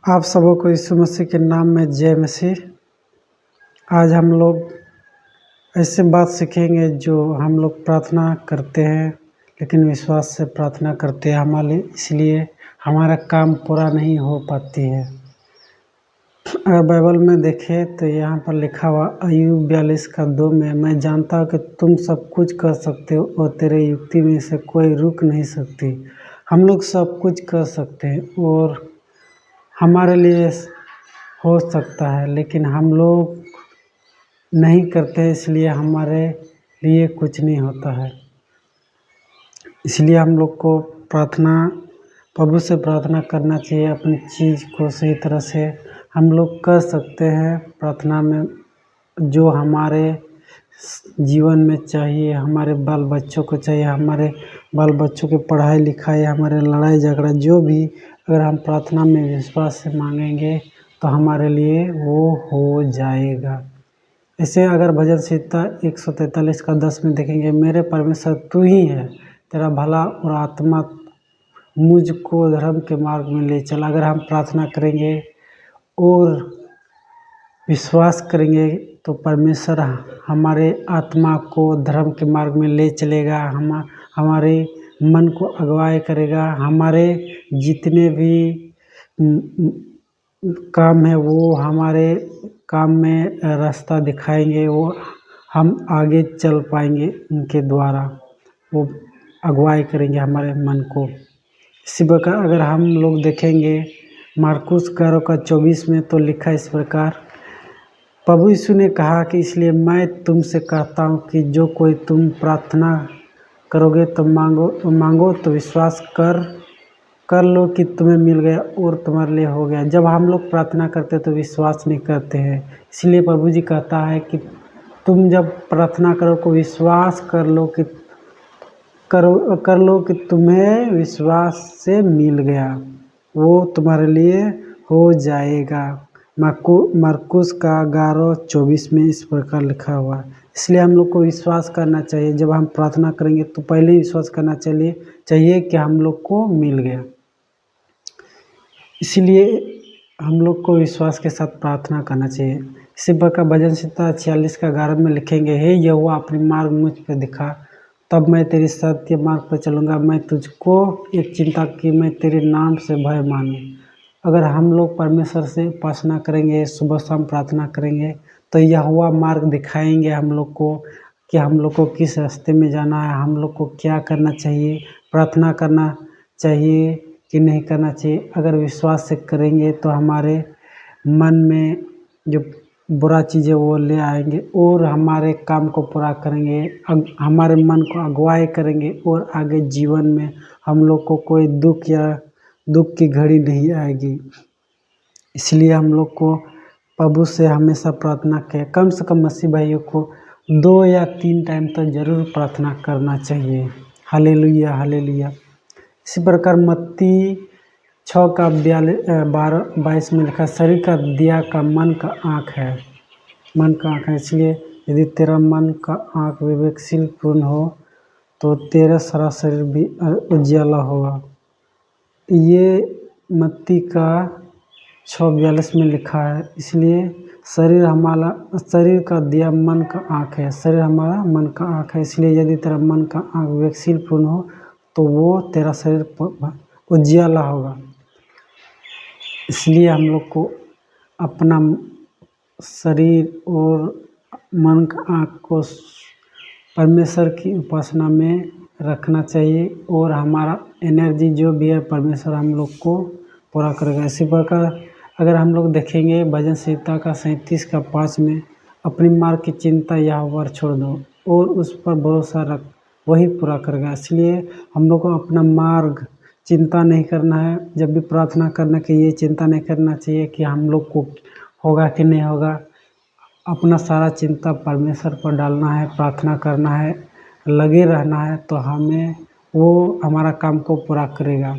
आप सबों को यीशु मसीह के नाम में जय मसीह। आज हम लोग ऐसे बात सीखेंगे जो हम लोग प्रार्थना करते हैं लेकिन विश्वास से प्रार्थना करते हैं हमारे, इसलिए हमारा काम पूरा नहीं हो पाती है। अगर बाइबल में देखें तो यहाँ पर लिखा हुआ अय्यूब 42:2 में, मैं जानता हूँ कि तुम सब कुछ कर सकते हो और तेरे युक्ति में से कोई रुक नहीं सकती। हम लोग सब कुछ कर सकते हैं और हमारे लिए हो सकता है, लेकिन हम लोग नहीं करते, इसलिए हमारे लिए कुछ नहीं होता है। इसलिए हम लोग को प्रभु से प्रार्थना करना चाहिए। अपनी चीज़ को सही तरह से हम लोग कर सकते हैं। प्रार्थना में जो हमारे जीवन में चाहिए, हमारे बाल बच्चों को चाहिए, हमारे बाल बच्चों की पढ़ाई लिखाई, हमारे लड़ाई झगड़ा जो भी, अगर हम प्रार्थना में विश्वास से मांगेंगे तो हमारे लिए वो हो जाएगा। ऐसे अगर भजन संहिता 143:10 में देखेंगे, मेरे परमेश्वर तू ही है, तेरा भला और आत्मा मुझको धर्म के मार्ग में ले चल। अगर हम प्रार्थना करेंगे और विश्वास करेंगे तो परमेश्वर हमारे आत्मा को धर्म के मार्ग में ले चलेगा, हमारे मन को अगुवाई करेगा। हमारे जितने भी काम है वो हमारे काम में रास्ता दिखाएंगे, वो हम आगे चल पाएंगे, उनके द्वारा वो अगुवाई करेंगे हमारे मन को। इसी प्रकार अगर हम लोग देखेंगे मार्कुस 11:24 में तो लिखा इस प्रकार, प्रभु यीशु ने कहा कि इसलिए मैं तुमसे कहता हूँ कि जो कोई तुम प्रार्थना करोगे तो मांगो तो विश्वास कर लो कि तुम्हें मिल गया और तुम्हारे लिए हो गया। जब हम लोग प्रार्थना करते तो विश्वास नहीं करते हैं, इसलिए प्रभु जी कहता है कि तुम जब प्रार्थना करो तो विश्वास कर लो कि तुम्हें विश्वास से मिल गया, वो तुम्हारे लिए हो जाएगा। मार्कुस 11:24 में इस प्रकार लिखा हुआ है। इसलिए हम लोग को विश्वास करना चाहिए। जब हम प्रार्थना करेंगे तो पहले ही विश्वास करना चाहिए कि हम लोग को मिल गया। इसलिए हम लोग को विश्वास के साथ प्रार्थना करना चाहिए। इसी प्रकार भजन संहिता 46:11 में लिखेंगे, हे यहोवा अपनी मार्ग मुझ पर दिखा, तब मैं तेरी सत्य मार्ग पर चलूँगा। मैं तुझको एक चिंता की मैं तेरे नाम से भय मानूँ। अगर हम लोग परमेश्वर से उपासना करेंगे, सुबह शाम प्रार्थना करेंगे तो यहोवा मार्ग दिखाएंगे हम लोग को कि हम लोग को किस रास्ते में जाना है, हम लोग को क्या करना चाहिए, प्रार्थना करना चाहिए कि नहीं करना चाहिए। अगर विश्वास से करेंगे तो हमारे मन में जो बुरा चीज़ें वो ले आएंगे और हमारे काम को पूरा करेंगे, हमारे मन को अगुवाई करेंगे और आगे जीवन में हम लोग को कोई दुख की घड़ी नहीं आएगी। इसलिए हम लोग को प्रभु से हमेशा प्रार्थना करें। कम से कम मसीह भाइयों को 2 या 3 टाइम तो ज़रूर प्रार्थना करना चाहिए। Hallelujah hallelujah. इसी प्रकार मत्ती 6:22 में लिखा, शरीर का दिया का मन का आँख है, मन का आँख है। इसलिए यदि तेरा मन का आँख विवेकशील पूर्ण हो तो तेरा सारा शरीर भी उजियाला होगा। ये मत्ती का 6:42 में लिखा है। इसलिए शरीर का दिया मन का आँख है, शरीर हमारा मन का आँख है। इसलिए यदि तेरा मन का आँख विवेकशील पूर्ण हो तो वो तेरा शरीर उजियाला होगा। इसलिए हम लोग को अपना शरीर और मन का आँख को परमेश्वर की उपासना में रखना चाहिए और हमारा एनर्जी जो भी है परमेश्वर हम लोग को पूरा करेगा। इसी प्रकार अगर हम लोग देखेंगे भजन संहिता का 37:5 में, अपनी मार्ग की चिंता यहोवा पर छोड़ दो और उस पर भरोसा रख, वही पूरा करेगा। इसलिए हम लोग को अपना मार्ग चिंता नहीं करना है। जब भी प्रार्थना करने के ये चिंता नहीं करना चाहिए कि हम लोग को होगा कि नहीं होगा। अपना सारा चिंता परमेश्वर पर डालना है, प्रार्थना करना है, लगे रहना है, तो हमें वो हमारा काम को पूरा करेगा।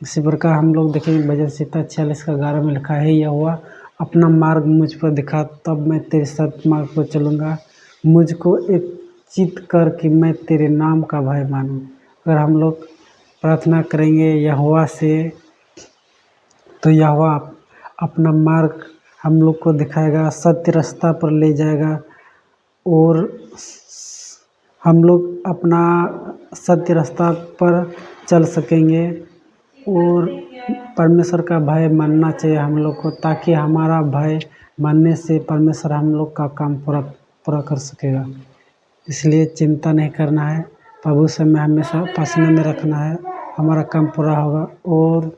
इसी प्रकार हम लोग देखेंगे भजन संहिता 46:11 में लिखा है, यहोवा अपना मार्ग मुझ पर दिखा, तब मैं तेरे सत्य मार्ग पर चलूँगा। मुझको एक चित कर कि मैं तेरे नाम का भय मानूँ। अगर हम लोग प्रार्थना करेंगे यहोवा से तो यहोवा अपना मार्ग हम लोग को दिखाएगा, सत्य रास्ता पर ले जाएगा और हम लोग अपना सत्य रास्ता पर चल सकेंगे। और परमेश्वर का भय मानना चाहिए हम लोग को, ताकि हमारा भय मानने से परमेश्वर हम लोग का काम पूरा कर सकेगा। इसलिए चिंता नहीं करना है, प्रभु से हमें हमेशा प्रार्थना में रखना है, हमारा काम पूरा होगा और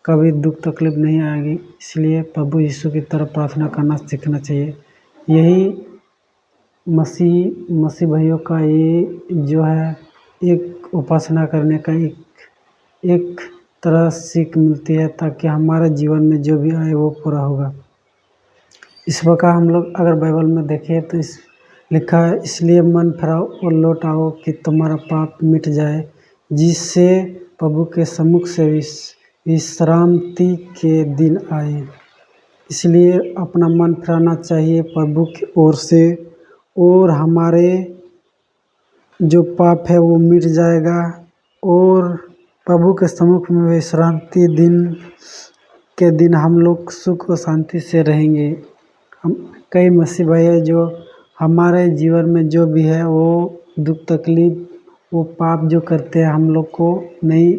कभी दुख तकलीफ नहीं आएगी। इसलिए प्रभु यीशु की तरफ प्रार्थना करना सीखना चाहिए। यही मसीह भाइयों का ये जो है एक उपासना करने का एक तरह सीख मिलती है, ताकि हमारे जीवन में जो भी आए वो पूरा होगा। इस प्रकार हम लोग अगर बाइबल में देखें तो लिखा है, इसलिए मन फिराओ और लौट आओ कि तुम्हारा पाप मिट जाए, जिससे प्रभु के सम्मुख से विश्रांति के दिन आए। इसलिए अपना मन फिराना चाहिए प्रभु की ओर से और हमारे जो पाप है वो मिट जाएगा और प्रभु के सम्मुख में विश्रांति के दिन हम लोग सुख और शांति से रहेंगे। हम कई मसीह भाई है जो हमारे जीवन में जो भी है वो दुख तकलीफ वो पाप जो करते हैं हम लोग को नहीं